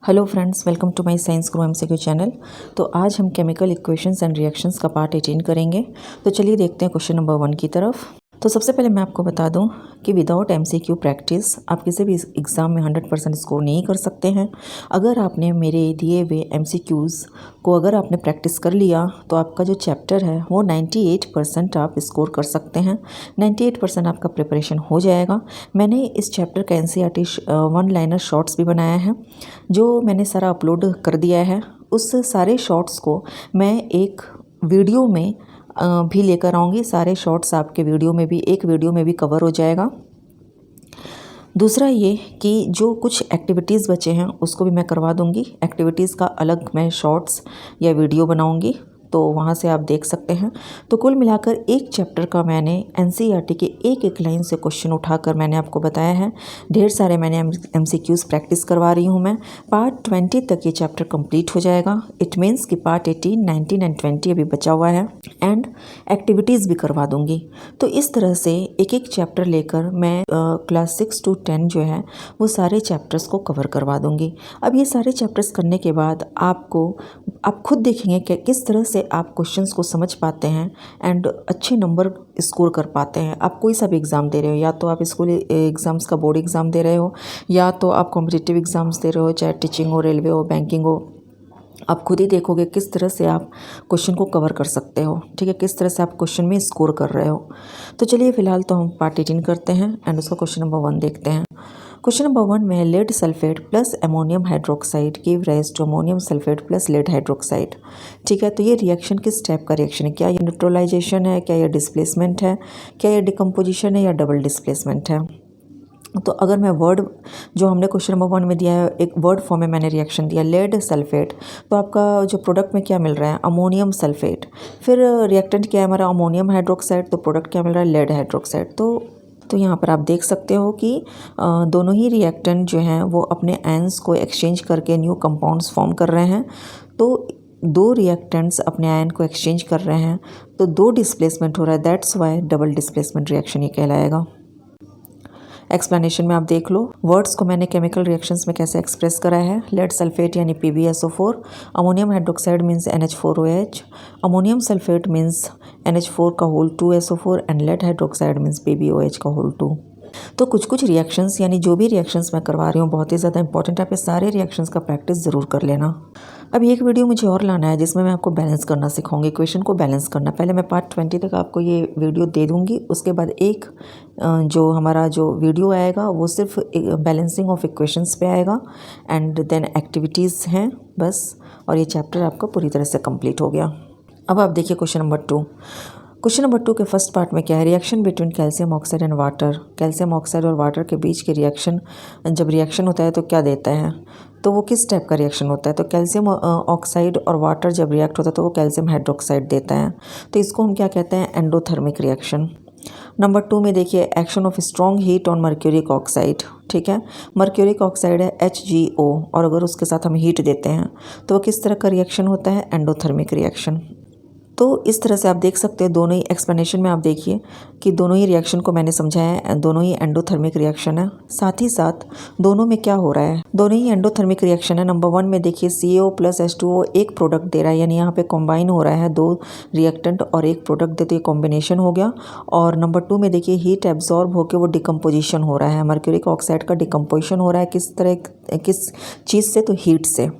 Hello friends, welcome to my science grow MCQ channel. तो आज हम केमिकल इक्वेशंस एंड रिएक्शंस का part 18 करेंगे। तो चलिए देखते हैं क्वेश्चन नंबर 1 की तरफ। तो सबसे पहले मैं आपको बता दूं कि विदाउट एमसीक्यू प्रैक्टिस आप किसी भी एग्ज़ाम में 100% स्कोर नहीं कर सकते हैं। अगर आपने मेरे दिए हुए एमसीक्यूज़ को अगर आपने प्रैक्टिस कर लिया तो आपका जो चैप्टर है वो 98% आप स्कोर कर सकते हैं। 98% आपका प्रिपरेशन हो जाएगा। मैंने इस चैप्टर का एनसीईआरटी 1 लाइनर शॉर्ट्स भी बनाया है जो मैंने सारा अपलोड कर दिया है। उस सारे शॉर्ट्स को मैं एक वीडियो में भी लेकर आऊँगी। सारे शॉर्ट्स आपके वीडियो में भी एक वीडियो में भी कवर हो जाएगा। दूसरा ये कि जो कुछ एक्टिविटीज़ बचे हैं उसको भी मैं करवा दूँगी। एक्टिविटीज़ का अलग मैं शॉर्ट्स या वीडियो बनाऊँगी, तो वहाँ से आप देख सकते हैं। तो कुल मिलाकर एक चैप्टर का मैंने एनसीईआरटी के एक एक लाइन से क्वेश्चन उठाकर मैंने आपको बताया है। ढेर सारे मैंने एमसीक्यूज़ प्रैक्टिस करवा रही हूँ मैं। पार्ट 20 तक ये चैप्टर कंप्लीट हो जाएगा। इट मीन्स कि पार्ट 18, 19 एंड 20 अभी बचा हुआ है एंड एक्टिविटीज़ भी करवा दूँगी। तो इस तरह से एक एक चैप्टर लेकर मैं क्लास 6 to 10 जो है वो सारे चैप्टर्स को कवर करवा दूँगी। अब ये सारे चैप्टर्स करने के बाद आप खुद देखेंगे कि किस तरह से आप क्वेश्चंस को समझ पाते हैं एंड अच्छे नंबर स्कोर कर पाते हैं। आप कोई सा भी एग्ज़ाम दे रहे हो, या तो आप स्कूल एग्ज़ाम्स का बोर्ड एग्ज़ाम दे रहे हो, या तो आप कॉम्पिटिटिव एग्ज़ाम्स दे रहे हो, चाहे टीचिंग हो, रेलवे हो, बैंकिंग हो। आप खुद ही देखोगे किस तरह से आप क्वेश्चन को कवर कर सकते हो। ठीक है, किस तरह से आप क्वेश्चन में स्कोर कर रहे हो। तो चलिए फ़िलहाल तो हम पार्ट 18 करते हैं एंड उसका क्वेश्चन नंबर 1 देखते हैं। क्वेश्चन नंबर 1 में lead sulphate plus ammonium hydroxide give rise to ammonium sulphate plus lead hydroxide. ठीक है, तो ये रिएक्शन किस टाइप का रिएक्शन है? क्या ये न्यूट्रलाइजेशन है, क्या ये डिस्प्लेसमेंट है, क्या ये डिकम्पोजिशन है, या डबल डिस्प्लेसमेंट है? तो अगर मैं वर्ड जो हमने क्वेश्चन नंबर 1 में दिया है, एक वर्ड फॉर्म में मैंने रिएक्शन दिया लेड सल्फेट, तो आपका जो प्रोडक्ट में क्या मिल रहा है? Ammonium sulphate. फिर रिएक्टेंट क्या है हमारा? Ammonium hydroxide. तो प्रोडक्ट क्या मिल रहा है? Lead hydroxide. तो यहाँ पर आप देख सकते हो कि दोनों ही रिएक्टेंट जो हैं वो अपने आयंस को एक्सचेंज करके न्यू कंपाउंड्स फॉर्म कर रहे हैं। तो दो रिएक्टेंट्स अपने आयन को एक्सचेंज कर रहे हैं, तो दो डिस्प्लेसमेंट हो रहा है। That's why double displacement reaction ये कहलाएगा। एक्सप्लेनेशन में आप देख लो, वर्ड्स को मैंने केमिकल रिएक्शंस में कैसे एक्सप्रेस करा है। लेड सल्फेट यानी PbSO4, ammonium hydroxide means NH4OH, ammonium sulphate means NH4 का whole 2SO4 and lead hydroxide means PbOH का होल 2। तो कुछ कुछ रिएक्शंस यानी जो भी रिएक्शंस मैं करवा रही हूँ बहुत ही ज़्यादा इंपॉर्टेंट है। आप ये सारे रिएक्शंस का प्रैक्टिस ज़रूर कर लेना। अब एक वीडियो मुझे और लाना है जिसमें मैं आपको बैलेंस करना सिखाऊंगी, इक्वेशन को बैलेंस करना। पहले मैं पार्ट 20 तक आपको ये वीडियो दे दूंगी, उसके बाद एक जो हमारा जो वीडियो आएगा वो सिर्फ बैलेंसिंग ऑफ इक्वेशंस पे आएगा एंड देन एक्टिविटीज़ हैं बस, और ये चैप्टर आपका पूरी तरह से कंप्लीट हो गया। अब आप देखिए क्वेश्चन नंबर 2। क्वेश्चन नंबर 2 के फर्स्ट पार्ट में क्या है? Reaction between calcium oxide and water. Calcium oxide और वाटर के बीच के रिएक्शन, जब रिएक्शन होता है तो क्या देता है? तो वो किस टाइप का रिएक्शन होता है? तो कैल्शियम ऑक्साइड और वाटर जब रिएक्ट होता है तो वो कैल्शियम हाइड्रोक्साइड देता है। तो इसको हम क्या कहते हैं? Endothermic reaction. नंबर 2 में देखिए action of strong heat on mercuric oxide. ठीक है, मर्क्यूरिक ऑक्साइड है HgO, और अगर उसके साथ हम हीट देते हैं तो वो किस तरह का रिएक्शन होता है? Endothermic reaction. तो इस तरह से आप देख सकते हैं दोनों ही एक्सप्लेनेशन में आप देखिए कि दोनों ही रिएक्शन को मैंने समझाया है, दोनों ही एंडोथर्मिक रिएक्शन है। साथ ही साथ दोनों में क्या हो रहा है? दोनों ही एंडोथर्मिक रिएक्शन है। नंबर 1 में देखिए CO प्लस H2O एक प्रोडक्ट दे रहा है, यानी यहाँ पे कॉम्बाइन हो रहा है दो रिएक्टेंट और एक प्रोडक्ट दे, तो ये कॉम्बिनेशन हो गया। और नंबर 2 में देखिए हीट एब्जॉर्ब होकर वो डिकम्पोजिशन हो रहा है। मर्क्यूरिक ऑक्साइड का डिकम्पोजिशन हो रहा है किस तरह, किस चीज़ से? तो हीट से,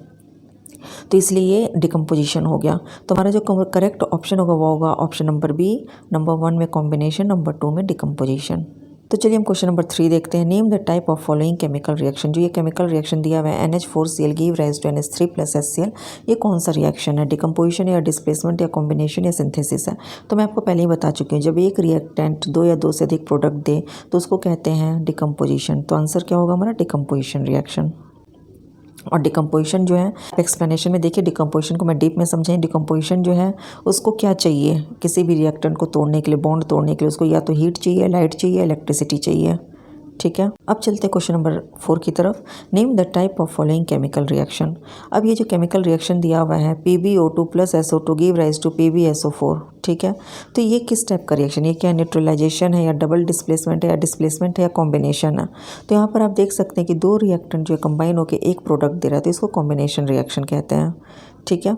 तो इसलिए ये डिकम्पोजिशन हो गया। तो हमारा जो करेक्ट ऑप्शन होगा वो होगा ऑप्शन नंबर बी। नंबर 1 में कॉम्बिनेशन, नंबर 2 में डिकम्पोजिशन। तो चलिए हम क्वेश्चन नंबर 3 देखते हैं। Name the type of following chemical reaction. जो ये केमिकल रिएक्शन दिया हुआ है NH4Cl give rise to NH3 plus HCl, ये कौन सा रिएक्शन है? डिकम्पोजिशन या डिस्प्लेसमेंट या कॉम्बिनेशन या सिंथेसिस है? तो मैं आपको पहले ही बता चुकी हूँ, जब एक रिएक्टेंट दो या दो से अधिक प्रोडक्ट दे तो उसको कहते हैं डिकम्पोजिशन। तो आंसर क्या होगा हमारा? Decomposition reaction. और डिकम्पोजिशन जो है एक्सप्लेनेशन में देखिए, डिकम्पोजिशन को मैं डीप में समझाएं। डिकम्पोजिशन जो है उसको क्या चाहिए? किसी भी रिएक्टेंट को तोड़ने के लिए, बॉन्ड तोड़ने के लिए उसको या तो हीट चाहिए, लाइट चाहिए, इलेक्ट्रिसिटी चाहिए। ठीक है, अब चलते हैं क्वेश्चन नंबर 4 की तरफ। Name the type of following chemical reaction. अब ये जो केमिकल रिएक्शन दिया हुआ है PbO2 plus SO2 give rise to PbSO4, ठीक है। तो ये किस टाइप का रिएक्शन, ये क्या न्यूट्रलाइजेशन है या डबल डिस्प्लेसमेंट है या डिस्प्लेसमेंट है या कॉम्बिनेशन है। तो यहाँ पर आप देख सकते हैं कि दो रिएक्टेंट जो कंबाइन होकर एक प्रोडक्ट दे रहा है, तो इसको कॉम्बिनेशन रिएक्शन कहते हैं, ठीक है।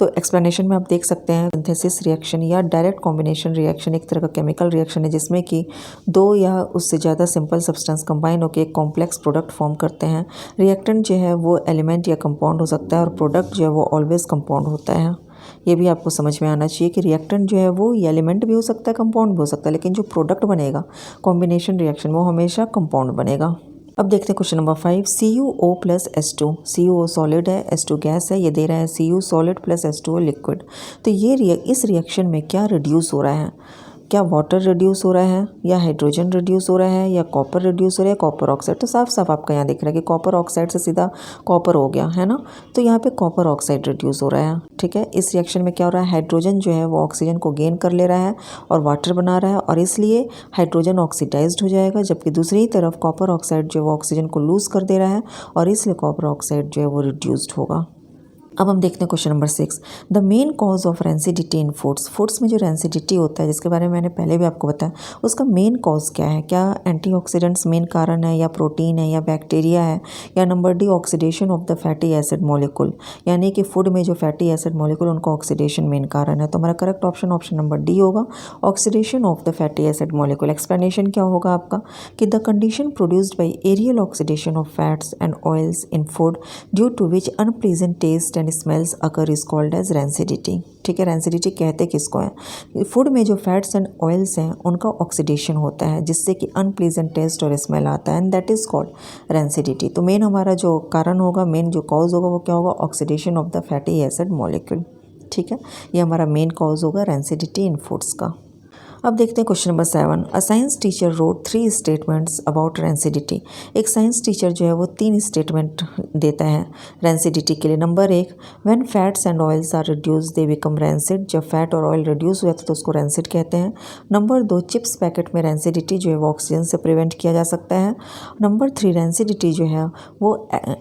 तो एक्सप्लेनेशन में आप देख सकते हैं सिंथेसिस रिएक्शन या डायरेक्ट कॉम्बिनेशन रिएक्शन एक तरह का केमिकल रिएक्शन है जिसमें कि दो या उससे ज़्यादा सिंपल सब्सटेंस कंबाइन होकर एक कॉम्प्लेक्स प्रोडक्ट फॉर्म करते हैं। रिएक्टेंट जो है वो एलिमेंट या कंपाउंड हो सकता है और प्रोडक्ट जो है वो ऑलवेज कंपाउंड होता है। ये भी आपको समझ में आना चाहिए कि रिएक्टेंट जो है वो एलिमेंट भी हो सकता है, कंपाउंड भी हो सकता है, लेकिन जो प्रोडक्ट बनेगा कॉम्बिनेशन रिएक्शन वो हमेशा कंपाउंड बनेगा। अब देखते हैं question number 5। CuO plus H2, CuO solid है, H2 गैस है, ये दे रहा है Cu solid plus H2O liquid. तो ये इस रिएक्शन में क्या रिड्यूस हो रहा है, क्या वाटर रिड्यूस हो रहा है या हाइड्रोजन रिड्यूस हो रहा है या कॉपर रिड्यूस हो रहा है, कॉपर ऑक्साइड। तो साफ साफ आपका यहाँ दिख रहा है कि कॉपर ऑक्साइड से सीधा कॉपर हो गया है ना। तो यहाँ पे कॉपर ऑक्साइड रिड्यूस हो रहा है, ठीक है। इस रिएक्शन में क्या हो रहा है, हाइड्रोजन जो है वो ऑक्सीजन को गेन कर ले रहा है और वाटर बना रहा है और इसलिए हाइड्रोजन ऑक्सीडाइज्ड हो जाएगा, जबकि दूसरी तरफ कॉपर ऑक्साइड जो है वो ऑक्सीजन को लूज़ कर दे रहा है और इसलिए कॉपर ऑक्साइड जो है वो रिड्यूस्ड होगा। अब हम देखते हैं question number 6। The main cause of rancidity in foods. Foods में जो रेंसिडिटी होता है जिसके बारे में मैंने पहले भी आपको बताया, उसका मेन कॉज क्या है, क्या एंटीऑक्सीडेंट्स मेन कारण है या प्रोटीन है या बैक्टीरिया है या number D oxidation of the fatty acid molecule, यानी कि फूड में जो फैटी एसिड मॉलिक्यूल उनका ऑक्सीडेशन मेन कारण है। तो हमारा करेक्ट ऑप्शन नंबर डी होगा, oxidation of the fatty acid molecule. Explanation क्या होगा आपका कि the condition produced by aerial oxidation of fats and oils in food due to which unpleasant taste and smells occur is called as rancidity, ठीक है। Rancidity कहते किसको है, food में जो फैट्स एंड ऑयल्स हैं उनका ऑक्सीडेशन होता है जिससे कि अनप्लीजेंट टेस्ट और स्मेल आता है and that is called rancidity. तो मेन हमारा जो कारण होगा, मेन जो कॉज होगा वो क्या होगा, oxidation of the fatty acid molecule, ठीक है। ये हमारा मेन कॉज होगा रेंसिडिटी इन फूड्स का। अब देखते हैं question number 7। A science teacher wrote 3 statements about rancidity. एक साइंस टीचर जो है वो 3 स्टेटमेंट देता है रेंसिडिटी के लिए। Number 1, when fats and oils are reduce they become rancid. जब फैट और ऑयल रिड्यूस हुए तो उसको रेंसिड कहते हैं। नंबर 2, चिप्स पैकेट में रेंसिडिटी जो है वो ऑक्सीजन से प्रिवेंट किया जा सकता है। नंबर 3, रेंसिडिटी जो है वो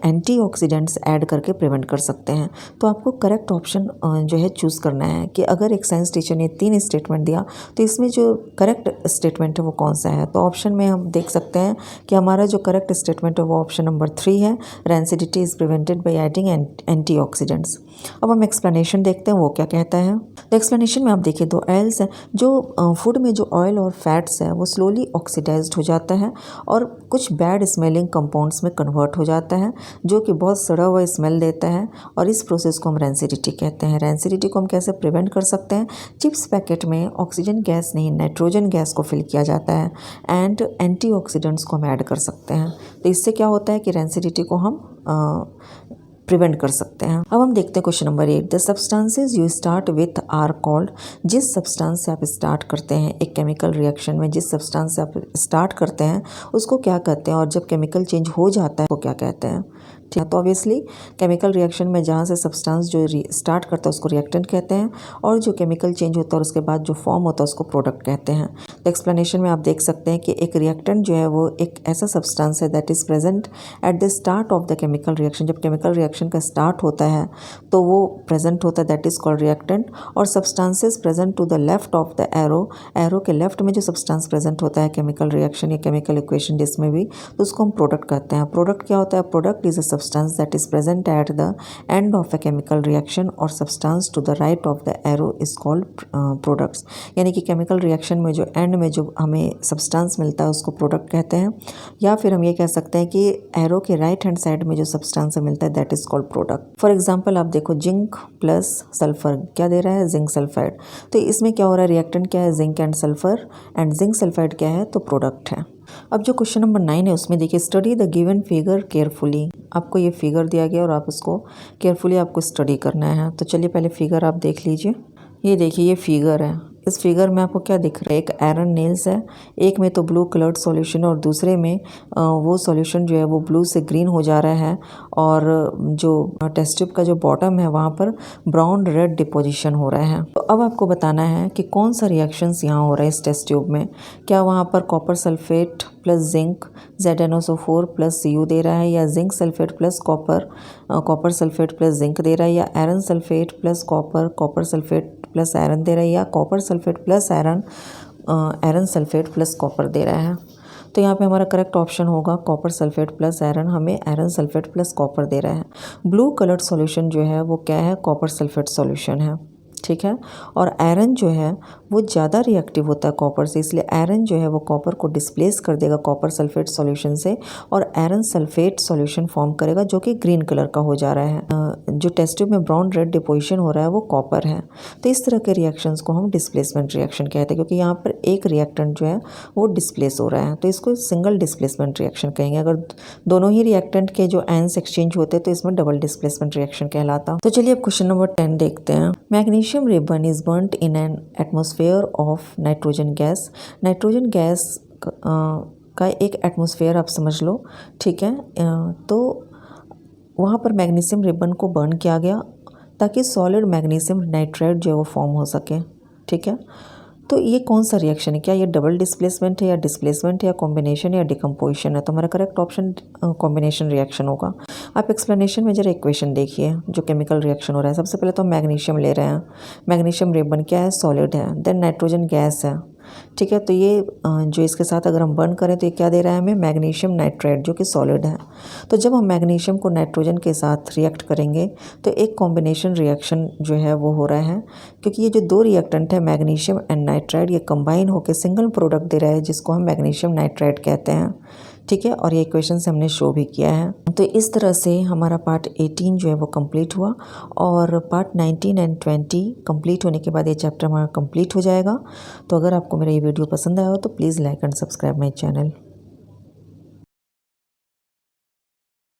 एंटीऑक्सीडेंट्स ऐड करके प्रिवेंट कर सकते हैं। तो आपको करेक्ट ऑप्शन जो है चूज़ करना है कि अगर एक साइंस टीचर ने 3 स्टेटमेंट दिया तो इसमें जो करेक्ट स्टेटमेंट है वो कौन सा है। तो ऑप्शन में हम देख सकते हैं कि हमारा जो करेक्ट स्टेटमेंट है वो ऑप्शन नंबर 3 है, rancidity is prevented by adding antioxidants. अब हम एक्सप्लेनेशन देखते हैं वो क्या कहता है। तो एक्सप्लेनेशन में आप देखिए दो ऑयल्स हैं, जो फूड में जो ऑयल और फैट्स है वो स्लोली ऑक्सीडाइज्ड हो जाता है और कुछ बैड स्मेलिंग कंपाउंड्स में कन्वर्ट हो जाता है जो कि बहुत सड़ा हुआ स्मेल देता है और इस प्रोसेस को हम रेंसिडिटी कहते हैं। रेंसिडिटी को हम कैसे प्रिवेंट कर सकते हैं, चिप्स पैकेट में ऑक्सीजन गैस नहीं नाइट्रोजन गैस को फिल किया जाता है एंड एंटीऑक्सीडेंट्स को हम ऐड कर सकते हैं। तो इससे क्या होता है कि रेंसिडिटी को हम प्रिवेंट कर सकते हैं। अब हम देखते हैं question number 8। The substances you start with are called. जिस सब्सटेंस से आप स्टार्ट करते हैं एक केमिकल रिएक्शन में, जिस सब्सटेंस से आप स्टार्ट करते हैं उसको क्या कहते हैं और जब केमिकल चेंज हो जाता है तो क्या कहते हैं, ठीक है। तो ऑब्वियसली केमिकल रिएक्शन में जहाँ से सब्सटेंस जो स्टार्ट करता है उसको रिएक्टेंट कहते हैं और जो केमिकल चेंज होता है और उसके बाद जो फॉर्म होता है उसको प्रोडक्ट कहते हैं। तो एक्सप्लेनेशन में आप देख सकते हैं कि एक रिएक्टेंट जो है वो एक ऐसा सब्सटेंस है that is present at the start of the chemical reaction. जब केमिकल रिएक्शन का स्टार्ट होता है तो वो प्रेजेंट होता है, दैट इज़ कॉल्ड रिएक्टेंट। और substances present to the left of the arrow के लेफ्ट में जो सब्सटेंस प्रेजेंट होता है केमिकल रिएक्शन या केमिकल इक्वेशन जिसमें भी, तो उसको हम प्रोडक्ट कहते हैं। प्रोडक्ट क्या होता है, product is a substance that is present at the end of a chemical reaction और substance to the right of the arrow is called products। यानी कि केमिकल रिएक्शन में जो एंड में जो हमें सब्सटेंस मिलता है उसको प्रोडक्ट कहते हैं, या फिर हम ये कह सकते हैं कि एरो के राइट हैंड साइड में जो सब्सटेंस मिलता है that is called product. For example आप देखो जिंक प्लस सल्फर क्या दे रहा है, जिंक सल्फाइड। तो इसमें क्या हो रहा है, रिएक्टेंट क्या है, zinc and sulphur, and zinc sulphide क्या है, तो प्रोडक्ट है। अब जो क्वेश्चन नंबर 9 है उसमें देखिए study the given figure carefully. आपको ये फिगर दिया गया और आप उसको केयरफुली आपको स्टडी करना है। तो चलिए पहले फिगर आप देख लीजिए। ये देखिए ये फिगर है, इस फिगर में आपको क्या दिख रहा है, एक आयरन नेल्स है, एक में तो ब्लू कलर्ड सॉल्यूशन और दूसरे में वो सॉल्यूशन जो है वो ब्लू से ग्रीन हो जा रहा है और जो टेस्ट ट्यूब का जो बॉटम है वहाँ पर ब्राउन रेड डिपोजिशन हो रहा है। तो अब आपको बताना है कि कौन सा रिएक्शंस यहाँ हो रहा है इस टेस्ट ट्यूब में। क्या वहाँ पर copper sulphate plus zinc ZnSO4 plus Cu दे रहा है, या zinc sulphate plus copper sulphate plus zinc दे रहा है, या iron sulphate plus copper sulphate plus iron दे रहा है, या copper sulphate plus iron sulphate plus copper दे रहा है। तो यहाँ पे हमारा करेक्ट ऑप्शन होगा कॉपर सल्फेट प्लस आयरन, हमें आयरन सल्फेट प्लस कॉपर दे रहा है। ब्लू कलर्ड सॉल्यूशन जो है वो क्या है, कॉपर सल्फेट सॉल्यूशन है, ठीक है। और आयरन जो है वो ज़्यादा रिएक्टिव होता है कॉपर से, इसलिए आयरन जो है वो कॉपर को डिस्प्लेस कर देगा कॉपर सल्फेट सॉल्यूशन से, और आयरन सल्फेट सॉल्यूशन फॉर्म करेगा जो कि ग्रीन कलर का हो जा रहा है। जो टेस्ट ट्यूब में ब्राउन रेड डिपोजिशन हो रहा है वो कॉपर है। तो इस तरह के रिएक्शंस को हम डिस्प्लेसमेंट रिएक्शन कहते हैं, क्योंकि यहाँ पर एक रिएक्टेंट जो है वो डिस्प्लेस हो रहा है, तो इसको सिंगल डिस्प्लेसमेंट रिएक्शन कहेंगे। अगर दोनों ही रिएक्टेंट के जो आयंस एक्सचेंज होते हैं तो इसमें डबल डिस्प्लेसमेंट रिएक्शन कहलाता। तो चलिए अब क्वेश्चन नंबर 10 देखते हैं। Magnesium ribbon is burnt in an atmosphere of nitrogen gas. Nitrogen gas का एक एटमॉस्फेयर आप समझ लो, ठीक है। तो वहाँ पर मैग्नीशियम रिबन को बर्न किया गया ताकि सॉलिड मैग्नीशियम नाइट्राइड जो है वो फॉर्म हो सके, ठीक है। तो ये कौन सा रिएक्शन है, क्या ये डबल डिस्प्लेसमेंट है, या डिस्प्लेसमेंट है, या कॉम्बिनेशन, या डिकम्पोजिशन है? तो हमारा करेक्ट ऑप्शन कॉम्बिनेशन रिएक्शन होगा। आप एक्सप्लेनेशन में जरा इक्वेशन देखिए जो केमिकल रिएक्शन हो रहा है। सबसे पहले तो हम मैग्नीशियम ले रहे हैं, मैग्नीशियम रिबन क्या है, सॉलिड है, देन नाइट्रोजन गैस है, ठीक है। तो ये जो इसके साथ अगर हम बर्न करें तो ये क्या दे रहा है हमें, मैग्नीशियम नाइट्राइड जो कि सॉलिड है। तो जब हम मैग्नीशियम को नाइट्रोजन के साथ रिएक्ट करेंगे तो एक कॉम्बिनेशन रिएक्शन जो है वो हो रहा है, क्योंकि ये जो दो रिएक्टेंट है मैग्नीशियम एंड नाइट्राइड, ये कंबाइन होकर सिंगल प्रोडक्ट दे रहा है जिसको हम मैग्नीशियम नाइट्राइड कहते हैं, ठीक है। और ये इक्वेशन से हमने शो भी किया है। तो इस तरह से हमारा पार्ट 18 जो है वो कंप्लीट हुआ, और पार्ट 19 एंड 20 कंप्लीट होने के बाद ये चैप्टर हमारा कंप्लीट हो जाएगा। तो अगर आपको मेरा ये वीडियो पसंद आया हो तो please like and subscribe my channel.